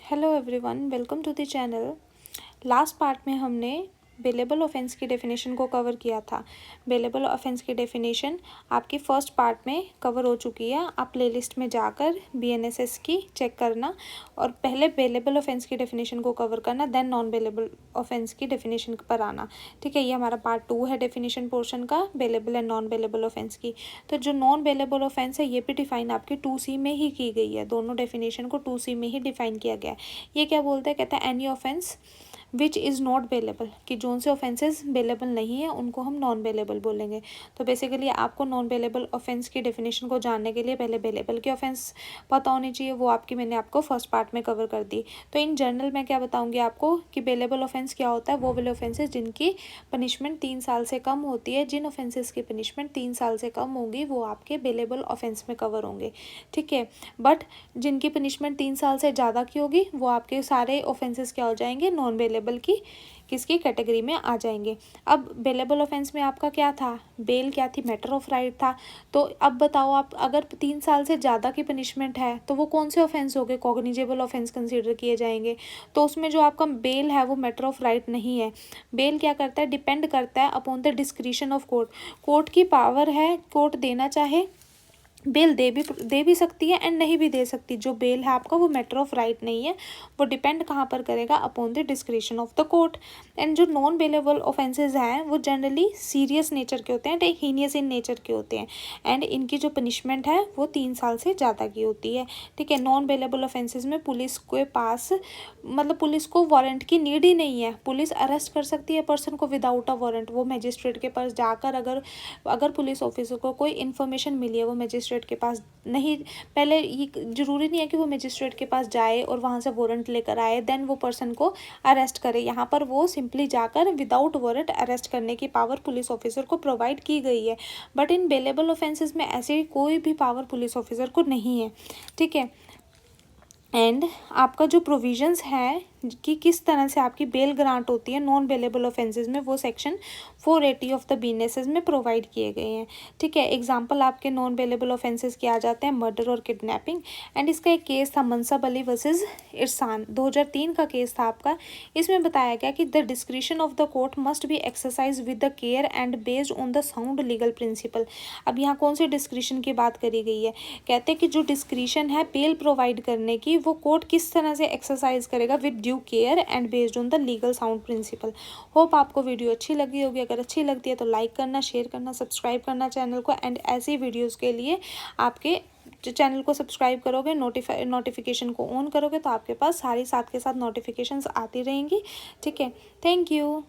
Hello everyone, welcome to the channel. Last part में हमने bailable offence की definition को कवर किया था। बेलेबल ऑफेंस की डेफिनेशन आपकी फर्स्ट पार्ट में कवर हो चुकी है। आप प्लेलिस्ट में जाकर BNSS की चेक करना और पहले बेलेबल ऑफेंस की डेफिनेशन को कवर करना, देन नॉन बेलेबल ऑफेंस की डेफिनेशन पर आना। ठीक है, ये हमारा पार्ट 2 है डेफिनेशन पोर्शन का, bailable and non bailable offence की। तो जो नॉन बेलेबल ऑफेंस है ये भी डिफाइन आपकी 2C में ही की गई है। दोनों डेफिनेशन को 2C में ही डिफाइन किया गया है। ये क्या बोलते हैं, कहते हैं any offence which is not bailable, कि जोन से ऑफेंसेस बेलेबल नहीं है उनको हम नॉन बेलेबल बोलेंगे। तो बेसिकली आपको नॉन बेलेबल ऑफेंस की डेफिनेशन को जानने के लिए पहले बेलेबल की ऑफेंस पता होनी चाहिए, वो आपकी मैंने आपको फर्स्ट पार्ट में कवर कर दी। तो इन जनरल मैं क्या बताऊंगी आपको कि बेलेबल ऑफेंस क्या होता है। वो वाले ऑफेंसेस जिनकी पनिशमेंट 3 साल से कम होती है, जिन ऑफेंसेस की पनिशमेंट 3 साल से कम होगी वो आपके बेलेबल ऑफेंस में कवर होंगे। ठीक है, बट जिनकी पनिशमेंट 3 साल से ज़्यादा की होगी वो आपके सारे ऑफेंसेस क्या हो जाएंगे, नॉन बेलेबल की किसकी कैटेगरी में आ जाएंगे। अब बेलेबल ऑफेंस में आपका क्या था, बेल क्या थी, मैटर ऑफ राइट था। तो अब बताओ आप, अगर 3 साल से ज़्यादा की पनिशमेंट है तो वो कौन से ऑफेंस हो गए, कॉग्निजेबल ऑफेंस कंसीडर किए जाएंगे। तो उसमें जो आपका बेल है वो मैटर ऑफ राइट नहीं है। बेल क्या करता है, डिपेंड करता है upon the discretion of court. Court की पावर है, कोर्ट देना चाहे बेल दे भी सकती है एंड नहीं भी दे सकती। जो बेल है आपका वो मैटर ऑफ राइट नहीं है, वो डिपेंड कहाँ पर करेगा, upon the discretion of the court. And जो नॉन बेलेबल ऑफेंसेस हैं वो जनरली सीरियस नेचर के होते हैं, एंड हीनियस इन नेचर के होते हैं, एंड इनकी जो पनिशमेंट है वो 3 साल से ज़्यादा की होती है। ठीक है, नॉन बेलेबल ऑफेंसेस में पुलिस के पास मतलब पुलिस को वारंट की नीड ही नहीं है। पुलिस अरेस्ट कर सकती है पर्सन को विदाउट अ वारंट। वो मजिस्ट्रेट के पास जाकर अगर पुलिस ऑफिसर को कोई इन्फॉर्मेशन मिली है, वो मजिस्ट्रेट के पास नहीं, पहले ये जरूरी नहीं है कि वो मजिस्ट्रेट के पास जाए और वहाँ से वारंट लेकर आए देन वो पर्सन को अरेस्ट करे। यहाँ पर वो सिंपली जाकर विदाउट वारंट अरेस्ट करने की पावर पुलिस ऑफिसर को प्रोवाइड की गई है। बट इन बेलेबल ऑफेंसेस में ऐसे कोई भी पावर पुलिस ऑफिसर को नहीं है। ठीक है, एंड आपका जो प्रोविजंस है कि किस तरह से आपकी बेल ग्रांट होती है नॉन बेलेबल ऑफेंसेस में, वो सेक्शन 480 ऑफ द BNSS में प्रोवाइड किए गए हैं। ठीक है, एग्जांपल आपके नॉन बेलेबल ऑफेंसेस के आ जाते हैं मर्डर और किडनैपिंग। एंड इसका एक केस था मनसब अली वर्सेस इरसान, 2003 का केस था आपका। इसमें बताया गया कि the discretion of the court must be exercise with the care and based on the sound legal principal. अब यहाँ कौन सी डिस्क्रिशन की बात करी गई है, कहते हैं कि जो डिस्क्रिशन है बेल प्रोवाइड करने की, वो कोर्ट किस तरह से एक्सरसाइज करेगा, with due care and based on the legal sound principle. Hope आपको वीडियो अच्छी लगी होगी। अगर अच्छी लगती है तो लाइक करना, शेयर करना, सब्सक्राइब करना चैनल को। एंड ऐसी वीडियोस के लिए आपके चैनल को सब्सक्राइब करोगे, नोटिफिकेशन को ऑन करोगे तो आपके पास सारी साथ के साथ नोटिफिकेशंस आती रहेंगी। ठीक है, थैंक यू।